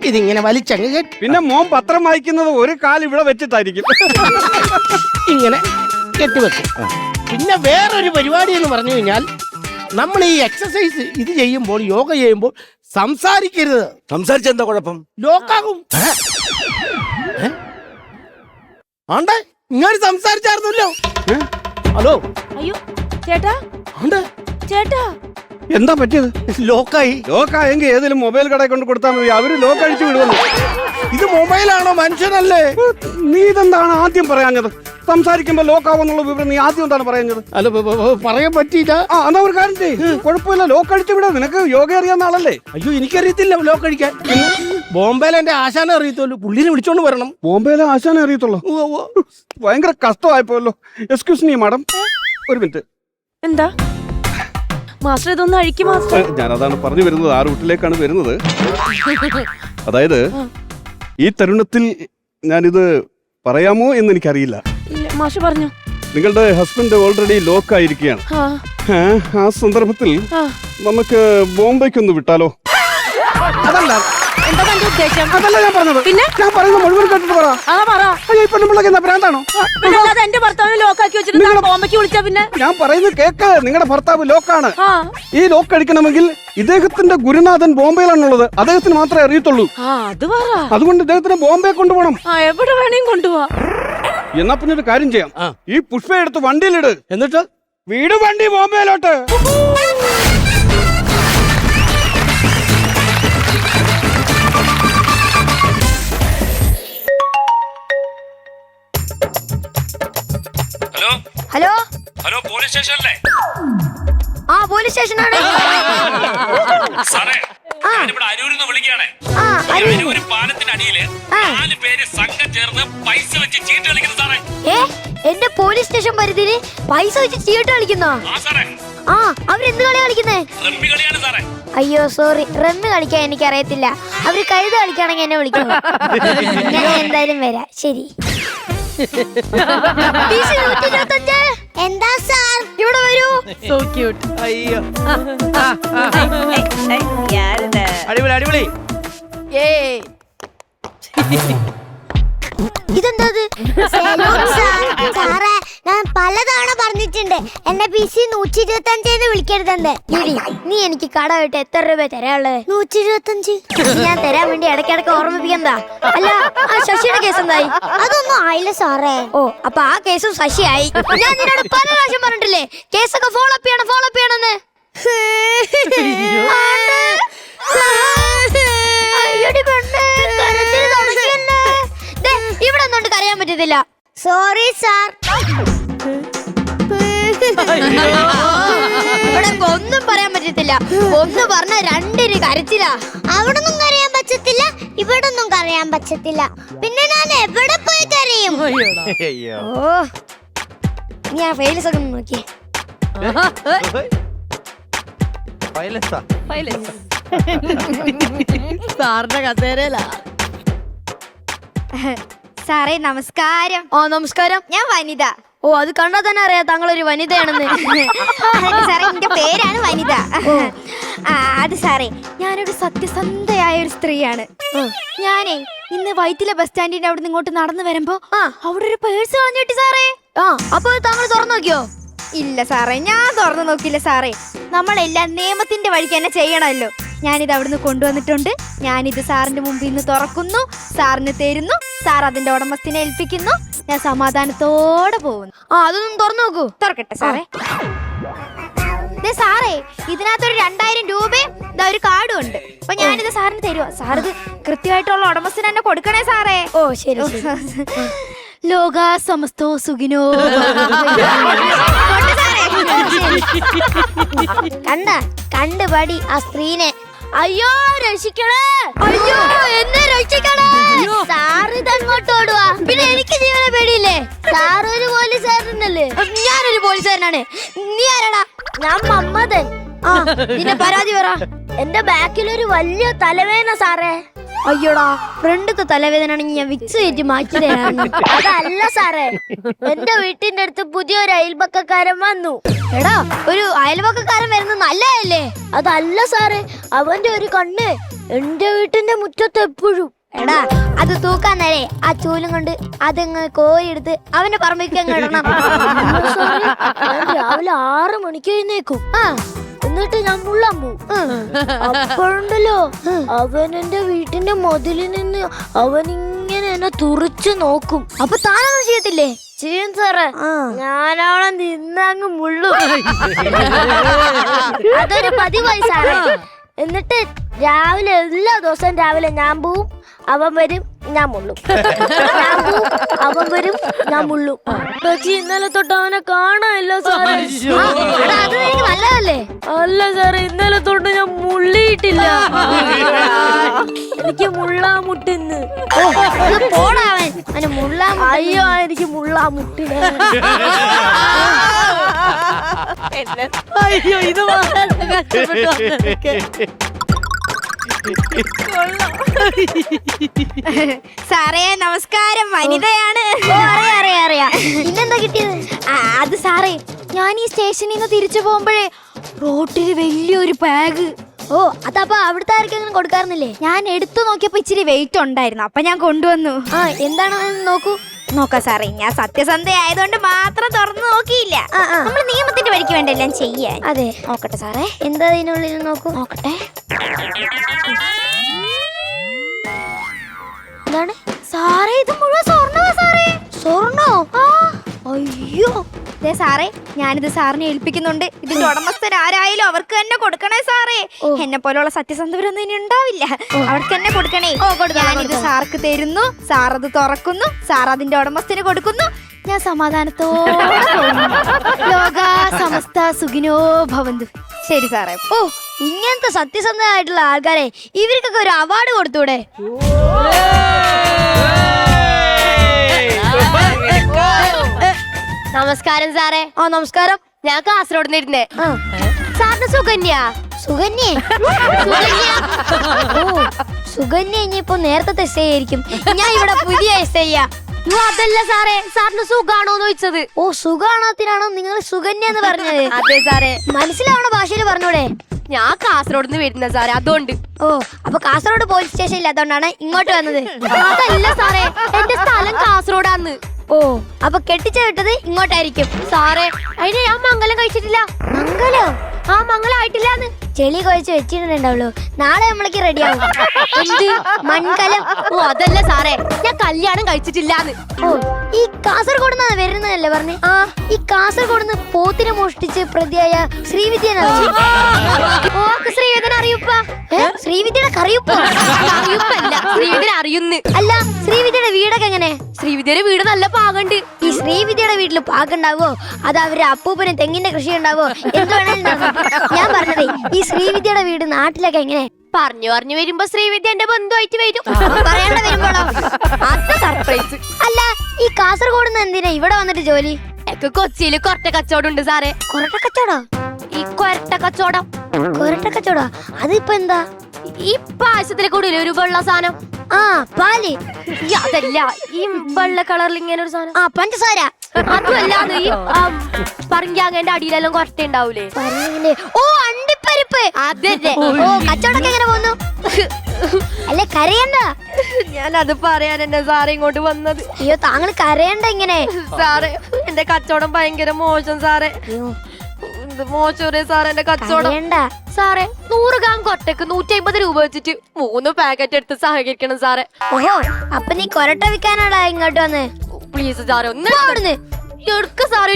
ഇതിങ്ങനെ വലിച്ചങ്ങ് കെട്ടും. പിന്നെ മോൻ പത്രം വായിക്കുന്നത് ഒരു കാൽ ഇവിടെ വെച്ചിട്ടായിരിക്കും. ഇങ്ങനെ കെട്ടിവെക്കും. പിന്നെ വേറൊരു പരിപാടി എന്ന് പറഞ്ഞു കഴിഞ്ഞാൽ നമ്മൾ ഈ എക്സസൈസ് ഇത് ചെയ്യുമ്പോൾ, യോഗ ചെയ്യുമ്പോൾ സംസാരിക്കരുത്. സംസാരിച്ച എന്താ കുഴപ്പം? ലോക്കാകും. ആണ്ടേ ഇങ്ങനെ സംസാരിച്ചായിരുന്നല്ലോ. ഹലോ, അയ്യോ ചേട്ടാ, ആണ്ടേ ചേട്ടാ എന്താ പറ്റിയത്? ലോക്കായി. ലോക്കായെങ്കിൽ ഏതെങ്കിലും മൊബൈൽ കടയിൽ കൊണ്ട് കൊടുത്താൽ മതി, അവര് ലോക്ക് അഴിച്ചു വിടുവല്ലോ. ഇത് മൊബൈലാണോ മനുഷ്യനല്ലേ? നീ ഇതെന്താണ് ആദ്യം പറയാഞ്ഞത്? സംസാരിക്കുമ്പോ ലോക്കാവെന്നുള്ള വിവരം നീ ആദ്യം എന്താണ് പറയുന്നത്? അല്ല, പറയാൻ പറ്റിയില്ല. ആ, എന്നാ ഒരു കാര്യം ചെയ്യ്, കുഴപ്പമില്ല, ലോക്ക് അഴിച്ചു വിടാ. നിനക്ക് യോഗ അറിയാവുന്ന ആളല്ലേ? അയ്യോ, എനിക്കറിയത്തില്ല ലോക്ക് അടിക്കാൻ. ബോംബെയിൽ എന്റെ ആശാനെ അറിയത്തുള്ളൂ, പുള്ളിനെ വിളിച്ചോണ്ട് വരണം. ബോംബെയിലെ ആശാനെ അറിയത്തുള്ളൂ? ഭയങ്കര കഷ്ടമായിപ്പോയല്ലോ. എക്സ്ക്യൂസ് മീ മാഡം, ഒരു മിനിറ്റ്. എന്താ മാസ്റ്റർ ഇതൊന്നും അഴിക്കും മാസ്റ്റർ? ഞാനതാണ് പറഞ്ഞു വരുന്നത്, ആ റൂട്ടിലേക്കാണ് വരുന്നത്. അതായത് ഈ തരുണത്തിൽ ഞാനിത് പറയാമോ എന്ന് എനിക്കറിയില്ല. മാഷ് പറഞ്ഞു. നിങ്ങളുടെ ഹസ്ബൻഡ് ഓൾറെഡി ലോക്ക് ആയിരിക്കുകയാണ്. ആ സന്ദർഭത്തിൽ നമുക്ക് ബോംബെക്കൊന്ന് വിട്ടാലോ? അതല്ല എന്താ തന്റെ ഉദ്ദേശം? അതല്ല ഞാൻ പറഞ്ഞത്. പിന്നെ ഞാൻ പറയുന്നത് മുഴുവൻ കേട്ടിട്ട് പറ. ഈ പെണ്ണുപിള്ളക്ക് എന്താ ഭ്രാന്താണോ? എന്റെ ഭർത്താവിനെ ലോക്കാക്കി വെച്ചിട്ട് ബോംബയ്ക്ക് വിളിച്ചാ പിന്നെ? ഞാൻ പറയുന്നത് കേക്ക്. നിങ്ങളുടെ ഭർത്താവ് ലോക്കാണ്. ഈ ലോക്ക് അടിക്കണമെങ്കിൽ ഇദ്ദേഹത്തിന്റെ ഗുരുനാഥൻ ബോംബെയിലാണുള്ളത്, അദ്ദേഹത്തിന് മാത്രമേ അറിയത്തുള്ളൂ. അതുകൊണ്ട് ഇദ്ദേഹത്തിന് ബോംബെ കൊണ്ടുപോകണം. എവിടെ വേണേലും കൊണ്ടുപോവാ. എന്നാ പിന്നെ ഒരു കാര്യം ചെയ്യാം, ഈ പുഷ്പ എടുത്ത് വണ്ടിയിലിട്, എന്നിട്ട് വീട് വണ്ടി ബോംബെയിലോട്ട്. ഹലോ ഹലോ, പോലീസ് സ്റ്റേഷനല്ലേ? ആ, പോലീസ് സ്റ്റേഷനാണ്. സാറേ, ഞാനിവിടെ അരൂരിന്ന് വിളിക്കുകയാണേ. അരൂര് പാലത്തിനടിയില് 4 പേര് സംഘം ചേർന്ന് പൈസ വെച്ച് ചീട്ട് കളിക്കുന്നു സാറേ. എന്റെ പോലീസ് സ്റ്റേഷൻ പരിധിയിൽ പൈസ വെച്ച് ചീട്ട് കളിക്കുന്നോ? ആ, അവരെന്ത് കളിയാ കളിക്കുന്നേ? റമ്മി കളിയാണ് സാറേ. അയ്യോ സോറി, റമ്മി കളിക്കാൻ എനിക്ക് അറിയത്തില്ല. അവര് കഴുത കളിക്കുകയാണെങ്കിൽ എന്നെ വിളിക്കണം. ഞാൻ എന്തായാലും വരാം. ശരി. എന്താ സാർ, ഇവിടെ വരൂ. So cute. അയ്യോ, അടിപൊളി. ഇതെന്താ? സാറേ, ഞാൻ പല പലതവണ പറഞ്ഞിട്ടുണ്ട് എന്റെ PC 125 വിളിക്കരുതെന്ന്. നീ എനിക്ക് കട വിട്ട് എത്ര രൂപ തരാനുള്ളത്? 125. ഞാൻ തരാൻ വേണ്ടി ഇടയ്ക്കിടയ്ക്ക് ഓർമ്മിപ്പിക്കുന്നതാ. അല്ല, ആ ശശിയുടെ കേസ് എന്തായി? അതൊന്നും ആയില്ല സാറേ. ഓ, അപ്പൊ ആ കേസും ശശിയായി. ഞാൻ നിന്നോട് പല പ്രാവശ്യം പറഞ്ഞിട്ടില്ലേ കേസൊക്കെ ഫോളോ അപ്പ് ചെയ്യണമെന്ന്. ഇവിടെ ഒന്നും കരയാൻ പറ്റത്തില്ല. Sorry sir. ഇവിടെ ഒന്നും പറയാൻ പറ്റത്തില്ല. ഒന്ന് പറഞ്ഞ രണ്ടിന് കരച്ചില്ല. അവിടെ ഒന്നും കരയാൻ പറ്റത്തില്ല, ഇവിടെ ഒന്നും കരയാൻ പറ്റത്തില്ല. പിന്നെ ഞാൻ എവിടെ പോയി കരയും? ഓ, ഞാൻ ഫെയിൽസ് ഒക്കെ നോക്കി. സാറിന്റെ കസേരയിലാ. സാറേ നമസ്കാരം. ഓ നമസ്കാരം. ഞാൻ വനിത. ഓ, അത് കണ്ടാൽ തന്നെ അറിയാം താങ്കളൊരു വനിതയാണെന്ന്. സാറേ എന്റെ പേരാണ് വനിത. അത് സാറേ ഞാനൊരു സത്യസന്ധയായ ഒരു സ്ത്രീയാണ്. ഞാനേ ഇന്ന് വൈറ്റിലെ ബസ് സ്റ്റാൻഡിന്റെ അവിടെ നിന്ന് ഇങ്ങോട്ട് നടന്നു വരുമ്പോ അവിടെ ഒരു പേഴ്സ് കളഞ്ഞിട്ട് സാറേ. അപ്പൊ താങ്കൾ തുറന്നു നോക്കിയോ? ഇല്ല സാറേ, ഞാൻ തുറന്നു നോക്കില്ല സാറേ. നമ്മളെല്ലാം നിയമത്തിന്റെ വഴിക്ക് തന്നെ ചെയ്യണമല്ലോ. ഞാനിത് അവിടുന്ന് കൊണ്ടുവന്നിട്ടുണ്ട്. ഞാനിത് സാറിന്റെ മുമ്പിൽ നിന്ന് തുറക്കുന്നു, സാറിന് തരുന്നു, സാർ അതിന്റെ ഉടമസ്ഥനെ ഏൽപ്പിക്കുന്നു. ഞാൻ സമാധാനത്തോടെ പോകുന്നു. അതൊന്നും തുറന്നു നോക്കൂ. തുറക്കട്ടെ സാറേ. സാറേ ഇതിനകത്തൊരു 2000 രൂപയും ഒരു കാർഡും ഉണ്ട്. അപ്പൊ ഞാനിത് സാറിന് തരുവാ. സാർ ഇത് കൃത്യമായിട്ടുള്ള ഉടമസ്ഥന് തന്നെ കൊടുക്കണേ സാറേ. ഓ ശരി. ലോക സമസ്തോ സുഖിനോ. കണ്ട് പടി ആ സ്ത്രീനെ. അയ്യോ രക്ഷിക്കണേ, അയ്യോ എന്നെ രക്ഷിക്കണേ. സാറ് ഇതങ്ങോട്ട് ഓടുവാ. പിന്നെ എനിക്ക് ജീവനെ പേടിയില്ലേ? സാറ് ഒരു പോലീസുകാരനല്ലേ? ഞാനൊരു പോലീസുകാരനാണ്. നീ ആരാടാ? ഞാൻ മമ്മദൻ. നിന്നെ പരാതി പറ. എന്റെ ബാക്കിലൊരു വലിയ തലവേദന സാറേ. അയ്യോടാ, ഫ്രണ്ടത്തെ തലവേദന ആണെങ്കിൽ ഞാൻ വിക്സ് കയറ്റി മാറ്റി തരാറുണ്ട്. അതല്ല സാറേ, എന്റെ വീട്ടിന്റെ അടുത്ത് പുതിയൊരു അയൽപക്കക്കാരൻ വന്നു. എടാ, ഒരു അയൽപക്കക്കാരൻ വരുന്നത് നല്ലതല്ലേ? അതല്ല സാറേ, അവന്റെ ഒരു കണ്ണ് എന്റെ വീട്ടിന്റെ മുറ്റത്ത് എപ്പോഴും. എടാ, അത് തൂക്കാൻ നേരെ ആ ചൂലും കൊണ്ട് അതങ്ങ് കോരിയെടുത്ത് അവന്റെ പറമ്പിക്കങ്ങ് ഇടണം. രാവിലെ 6 മണിക്ക് എഴുന്നേക്കും. എന്നിട്ട് ഞാൻ മുള്ളാൻ പോവും. അപ്പോഴുണ്ടല്ലോ അവൻ എന്റെ വീട്ടിന്റെ മതിലിൽ നിന്ന് അവൻ ഇങ്ങനെ എന്നെ തുറച്ചു നോക്കും. അപ്പൊ താനൊന്നും ചെയ്യത്തില്ലേ? ചെയ്യും സാറേ. ഞാനവളെ നിന്നങ്ങ് മുള്ളും. അതൊരു പതിവായി സാറേ. എന്നിട്ട് രാവിലെ എല്ലാ ദിവസവും രാവിലെ ഞാൻ പോവും, അവൻ വരും, ഞാൻ മുള്ളും. ഞാൻ പോവും, അവൻ വരും, ഞാൻ മുള്ളും. പക്ഷെ ഇന്നലെ തൊട്ട് അവനെ കാണാനില്ല സാറേ. അത് എനിക്ക് നല്ലതല്ലേ? അല്ല സാറേ, ഇന്നലെ തൊട്ട് ഞാൻ മുള്ളിയിട്ടില്ല. എനിക്ക് മുള്ളാ മുട്ടിന്ന്. പോടാവൻ അവന് മുള്ളാ. അയ്യോ, എനിക്ക് മുള്ളാ മുട്ടില്ല. അയ്യോ, ഇത് വളരെ കഷ്ടപ്പെട്ടു വന്നതൊക്കെ. സാറേ നമസ്കാരം, വനിതയാണ്. അറിയാം. ഇന്നെന്താ കിട്ടിയത്? അത് സാറേ, ഞാൻ ഈ സ്റ്റേഷനിൽ നിന്ന് തിരിച്ചു പോകുമ്പോഴേ റോട്ടില് വലിയൊരു ബാഗ്. ഓ, അതപ്പോ അവിടുത്തെ ആർക്കെങ്കിലും കൊടുക്കാറുന്നില്ലേ? ഞാൻ എടുത്തു നോക്കിയപ്പോ ഇച്ചിരി വെയിറ്റ് ഉണ്ടായിരുന്നു, അപ്പൊ ഞാൻ കൊണ്ടുവന്നു. എന്താണെന്ന് നോക്കൂ. നോക്കാം സാറേ, ഞാൻ സത്യസന്ധ ആയതുകൊണ്ട് മാത്രം തുറന്നു നോക്കിയില്ല. നമ്മൾ നിയമത്തിന്റെ വഴിക്ക് വേണ്ട എല്ലാം ചെയ്യാൻ. അതെ, നോക്കട്ടെ സാറേ. എന്താ ഇതിനുള്ളിൽ നോക്കൂ. നോക്കട്ടെ. എന്താണ് സാറേ? ഇത് മുഴുവൻ സ്വർണ്ണമാ സാറേ. സ്വർണ്ണോ? അയ്യോ സാറേ, ഞാനിത് സാറിനെ ഏൽപ്പിക്കുന്നുണ്ട്. ഇതിന്റെ ഉടമസ്ഥൻ ആരായാലും അവർക്ക് തന്നെ കൊടുക്കണേ സാറേ. എന്നെ പോലുള്ള സത്യസന്ധവരൊന്നും ഇനി ഉണ്ടാവില്ല. അവർക്ക് തന്നെ കൊടുക്കണേ. ഞാനിത് സാർക്ക് തരുന്നു, സാർ അത് തുറക്കുന്നു, സാർ അതിന്റെ ഉടമസ്ഥന് കൊടുക്കുന്നു. ഞാൻ സമാധാനത്തോടെ ലോക സമസ്ത സുഖിനോ ഭവന്തു. ശരി സാറേ. ഓ, ഇങ്ങനത്തെ സത്യസന്ധമായിട്ടുള്ള ആൾക്കാരെ ഇവർക്കൊക്കെ ഒരു അവാർഡ് കൊടുത്തൂടെ? നമസ്കാരം സാറേ. നമസ്കാരം. ഞാൻ കാസർഗോഡ് നിന്നിരുന്നേ. സാറിന് സുകന്യ. സുകന്യ? സുകന്യ ഇനിയിപ്പോ നേരത്തെ എസ് ഐ ആയിരിക്കും. ഞാൻ ഇവിടെ പുതിയ എസ് ഐ. അതല്ല സാറേ, സാറിന് സുഖാണോന്ന് ചോദിച്ചത്. ഓ, സുഖാണോത്തിനാണോ നിങ്ങൾ സുകന്യ എന്ന് പറഞ്ഞത്? അതെ സാറേ. മനസ്സിലാവണ ഭാഷയിൽ പറഞ്ഞൂടെ? ഞാൻ കാസർഗോഡ് നിന്ന് വരുന്ന സാറേ, അതുകൊണ്ട്. ഓ, അപ്പൊ കാസർഗോഡ് പോലീസ് സ്റ്റേഷൻ ഇല്ലാത്തോണ്ടാണ് ഇങ്ങോട്ട് വന്നത്? അതല്ല സാറേ, എന്റെ സ്ഥലം കാസർഗോഡാന്ന്. ഓ അപ്പൊ കെട്ടിച്ച വിട്ടത് ഇങ്ങോട്ടായിരിക്കും. സാറേ അതിന് ഞാൻ മംഗലം കഴിച്ചിട്ടില്ല. മംഗലോ? ആ മംഗലം ആയിട്ടില്ലാന്ന്. ചെളി കുഴച്ച് വെച്ചിട്ടുണ്ടാവുള്ളൂ. നാളെ നമ്മളേക്ക് റെഡിയാവും. എന്ത് മൺകലം? ഓ അതല്ല സാറേ, ഞാൻ കല്യാണം കഴിച്ചിട്ടില്ലാന്ന്. ഓ ഈ കാസർഗോഡ് നിന്നാണ് വരുന്നതല്ലേ പറഞ്ഞേ? ആ ഈ കാസർഗോഡ് നിന്ന് പോത്തിനെ മോഷ്ടിച്ച് പ്രതിയായ ശ്രീവിദ്യനെ ശ്രീവിദ്യനെ അറിയുപ്പ? ശ്രീവിദ്യയുടെ കറിയുപ്പ? ശ്രീവിദ്യനെ അറിയുന്നു. അല്ല ശ്രീവിദ്യയുടെ വീടൊക്കെ എങ്ങനെ? ശ്രീവിദ്യയുടെ വീട് നല്ല പാകണ്ട്. ഈ ശ്രീവിദ്യയുടെ വീട്ടിൽ പാകുണ്ടാവോ അത് അവര് അപ്പൂപ്പന് തെങ്ങിന്റെ കൃഷി ഉണ്ടാവോ എന്ത് വേണേലും ഞാൻ പറഞ്ഞതേ ഈ ശ്രീവിദ്യയുടെ വീട് നാട്ടിലൊക്കെ എങ്ങനെ? പറഞ്ഞു വരുമ്പോ ശ്രീവിദ്യ എന്റെ ബന്ധുവായിട്ട് വരും. പറയേണ്ട വരുമ്പോഴോ അത് സർപ്രൈസ്. അല്ല ഈ കാസർഗോഡ് നിന്ന് എന്തിനാ ഇവിടെ വന്നിട്ട് ജോലി? എനിക്ക് കൊച്ചിയില് കൊരട്ട കച്ചവടം ഉണ്ട് സാറേ. കൊരട്ട കച്ചവടം? ഈ കൊരട്ട കച്ചവടം. കൊരട്ട കച്ചവടം അതിപ്പോ എന്താ? ഈ പായസത്തിലെ കൂടിയില്ലേ ഒരു വെള്ള സാധനം? ആ പാല്. അതല്ല ഈ വെള്ള കളറിൽ ഇങ്ങനെ ഒരു സാധനം. ആ പഞ്ചസാര. അതുമല്ലാതെ ഈ പറങ്കിയാങ്ങന്റെ അടിയിലെല്ലാം കൊരട്ട ഉണ്ടാവൂലേ? ഓ അണ്ടിപ്പരിപ്പ്. അതല്ലേ. ഓ കച്ചവടമൊക്കെ എങ്ങനെ പോന്നു? അല്ലെ കരയണ്ട. ഞാൻ അത് പറയാൻ എന്നെ സാറേ ഇങ്ങോട്ട് വന്നത്. അയ്യോ താങ്കൾ കരയണ്ട ഇങ്ങനെ. സാറേ എന്റെ കച്ചവടം ഭയങ്കര മോശം സാറേ. മോശം സാറേ എന്റെ കച്ചവടം. സാറേ 100 ഗ്രാം കൊട്ടക്ക് 150 രൂപ വെച്ചിട്ട് 3 പാക്കറ്റ് എടുത്ത് സഹകരിക്കണം സാറേ. ഓഹോ അപ്പൊ നീ കൊരട്ട വിൽക്കാനാടാ ഇങ്ങോട്ട് വന്ന്? പ്ലീസ് സാറേ ഒന്ന് എടുക്ക സാറേ.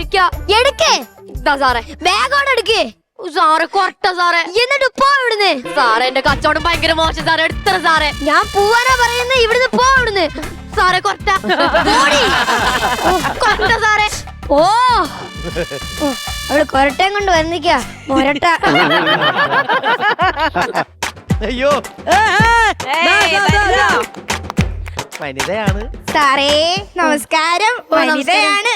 എടുക്കേ ഇതാ സാറേ ബാഗോടെ എടുക്കേ സാറേ. കൊരട്ട സാറേ എന്നിട്ട് പോ ഇവിടുന്ന്. സാറേ എന്റെ കച്ചവടം ഭയങ്കര മോശം സാറേ. എടുത്തറ സാറേ. ഞാൻ പോവാനാ പറയുന്നത്. ഇവിടുന്ന് പോ ഇവിടുന്ന്. സാറേ കൊരട്ട കൊരട്ട സാറേ. ഓ അവള് കൊരട്ടയും കൊണ്ട് വന്നിക്ക കൊരട്ട. അയ്യോ വനിതയാണ് സാറേ. നമസ്കാരം. വനിതയാണ്.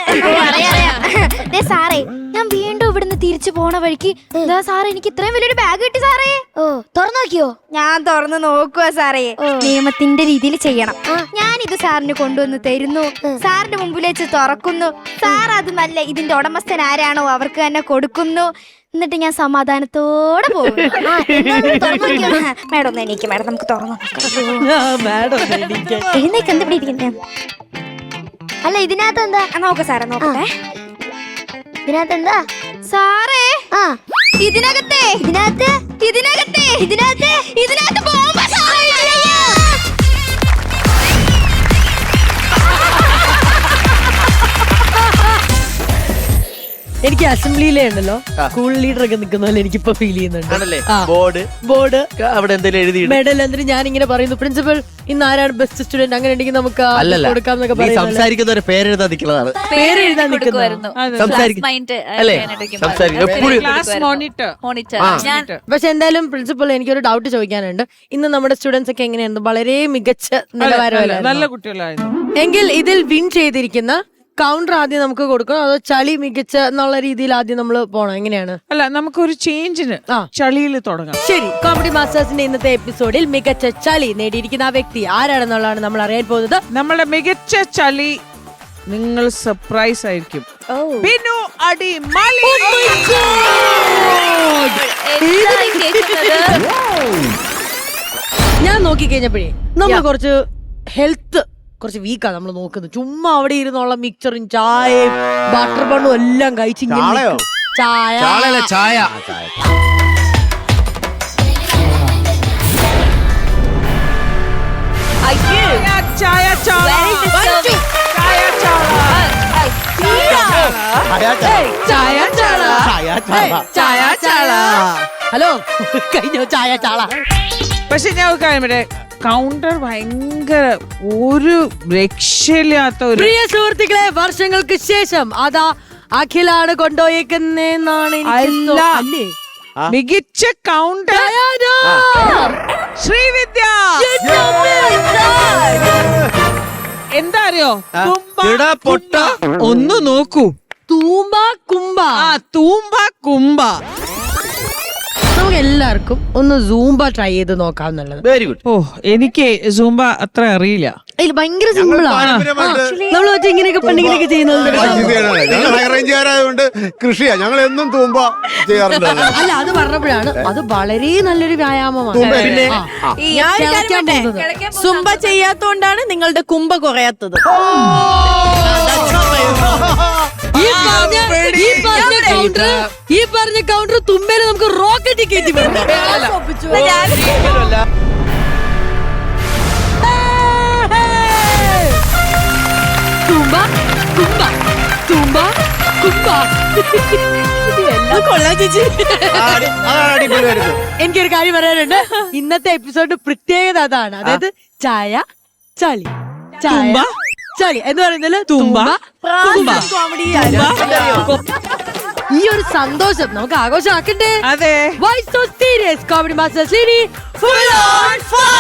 സാറേ ഞാൻ വീണ്ടും ഇവിടുന്ന് തിരിച്ചു പോണ വഴിക്ക് എന്താ സാറേ എനിക്ക് ഇത്രയും വലിയൊരു ബാഗ് കിട്ടി സാറേ. ഓ തുറന്നു നോക്കിയോ? ഞാൻ തുറന്നു നോക്കുക സാറേ. നിയമത്തിന്റെ രീതിയിൽ ചെയ്യണം. ഞാനിത് സാറിന് കൊണ്ടുവന്ന് തരുന്നു. സാറിന്റെ മുമ്പിൽ വെച്ച് തുറക്കുന്നു. സാർ അത് നല്ല ഇതിന്റെ ഉടമസ്ഥൻ ആരാണോ അവർക്ക് തന്നെ കൊടുക്കുന്നു. എന്നിട്ട് ഞാൻ സമാധാനത്തോടെ പോകും. മാഡം ഒന്ന് എണീക്ക്. മാഡം നമുക്ക് തുറന്നു എഴുന്നേക്ക്. എന്ത് പിടിയിരിക്കുന്നേ? അല്ല ഇതിനകത്ത് എന്താ നോക്ക സാറേ. നോക്കട്ടെ ഇതിനകത്ത് എന്താ സാറേ? ആ ഇതിനകത്തെ ഇതിനകത്ത് ഇതിനകത്തെ ഇതിനകത്ത് ഇതിനകത്ത് ബോംബ് സാറേ. എനിക്ക് അസംബ്ലിയിലേ ഉണ്ടല്ലോ സ്കൂൾ ലീഡർ ഒക്കെ നിൽക്കുന്ന പോലെ എനിക്കിപ്പോ ഫീൽ ചെയ്യുന്നുണ്ട്. ബോർഡ് അവിടെ എന്തെങ്കിലും എഴുതി മെഡൽ എന്നിട്ട് ഞാൻ ഇങ്ങനെ പറയുന്നു പ്രിൻസിപ്പൽ ഇന്ന് ആരാണ് ബെസ്റ്റ് സ്റ്റുഡന്റ് അങ്ങനെ ഉണ്ടെങ്കിൽ നമുക്ക് കൊടുക്കാം എന്നൊക്കെ പറയുന്നത്. സംസാരിക്കുന്നവരെ പേരെഴുതാൻ നിൽക്കുന്നതാണ്. പേരെഴുതാൻ നിൽക്കുന്നു. പക്ഷെ എന്തായാലും പ്രിൻസിപ്പൽ എനിക്കൊരു ഡൗട്ട് ചോദിക്കാനുണ്ട്. ഇന്ന് നമ്മുടെ സ്റ്റുഡൻസ് ഒക്കെ എങ്ങനെയായിരുന്നു? വളരെ മികച്ച നിലവാരമല്ല? നല്ല കുട്ടികളായിരുന്നു. എങ്കിൽ ഇതിൽ വിൻ ചെയ്തിരിക്കുന്ന കൗണ്ടർ ആദ്യം നമുക്ക് കൊടുക്കണം അതോ ചളി മികച്ച എന്നുള്ള രീതിയിൽ ആദ്യം നമ്മൾ പോണം? എങ്ങനെയാണ്? അല്ല നമുക്കൊരു ചേഞ്ചിന് ചളിയിൽ തുടങ്ങാം. ശരി. കോമഡി മാസ്റ്റേഴ്സിന്റെ ഇന്നത്തെ എപ്പിസോഡിൽ മികച്ച ചളി നേടിയിരിക്കുന്ന ആ വ്യക്തി ആരാണെന്നുള്ളതാണ് നമ്മൾ അറിയാൻ പോകുന്നത്. നമ്മുടെ മികച്ച ചളി നിങ്ങൾ സർപ്രൈസ് ആയിരിക്കും. ബിനു അടിമാലി. ഞാൻ നോക്കി കഴിഞ്ഞപ്പോഴേ നമ്മൾ കുറച്ച് ഹെൽത്ത് കുറച്ച് വീക്കാണ് നമ്മൾ നോക്കുന്നത്. ചുമ്മാ അവിടെ ഇരുന്നുള്ള മിക്സറും ചായയും ബട്ടർ ബണ്ണും എല്ലാം കഴിച്ച് ചായ ഹലോ കഴിഞ്ഞോ ചായ ചാള. പക്ഷെ ഞാൻ കാര്യം കൗണ്ടർ ഭയങ്കര ഒരു രക്ഷയില്ലാത്ത ഒരു. പ്രിയ സുഹൃത്തുക്കളെ വർഷങ്ങൾക്ക് ശേഷം അതാ അഖിലാണ് കൊണ്ടുപോയേക്കുന്നെന്നാണ് അല്ലേ മികച്ച കൗണ്ടർ ശ്രീവിദ്യ. എന്താ അറിയോ? പൊട്ട ഒന്ന് നോക്കൂ. തൂമ്പ കുംബ. തൂമ്പ കുംബ. നമുക്ക് എല്ലാവർക്കും ഒന്ന് സൂംബ ട്രൈ ചെയ്ത് നോക്കാവുന്നുള്ളത്. Very good. ഓ എനിക്ക് സൂംബ അത്ര അറിയില്ല. അതിൽ ഭയങ്കര സിമ്പിളാണ്. നമ്മൾ വെച്ച് ഇങ്ങനെയൊക്കെ പെണ്ണിങ്ങനെയൊക്കെ ചെയ്യുന്നത്. കൃഷിയാ ഞങ്ങൾ എന്നും തൂമ്പ ചെയ്യാറുണ്ട്. അല്ല അത് പറഞ്ഞപ്പോഴാണ് അത് വളരെ നല്ലൊരു വ്യായാമമാണ്. സുംബ ചെയ്യാത്തോണ്ടാണ് നിങ്ങളുടെ കുംഭ കുറയാത്തത്. ഈ പറഞ്ഞ കൗണ്ടർ തുമ്പേല് നമുക്ക് റോക്കറ്റ് കയറ്റി വിടാം. തുമ്പ തുമ്പ തുമ്പ തുമ്പ. കൊള്ളാം ചേച്ചി. എനിക്കൊരു കാര്യം പറയാനുണ്ട്. ഇന്നത്തെ എപ്പിസോഡ് പ്രത്യേകത അതാണ്. അതായത് ചായ ചളി ചായ ചളി എന്ന് പറയുന്നത് തുമ്പ കോമഡി. ഈ ഒരു സന്തോഷം നമുക്ക് ആഘോഷമാക്കണ്ടേ? അതെ. Why so serious? Comedy Master Srini full on fire.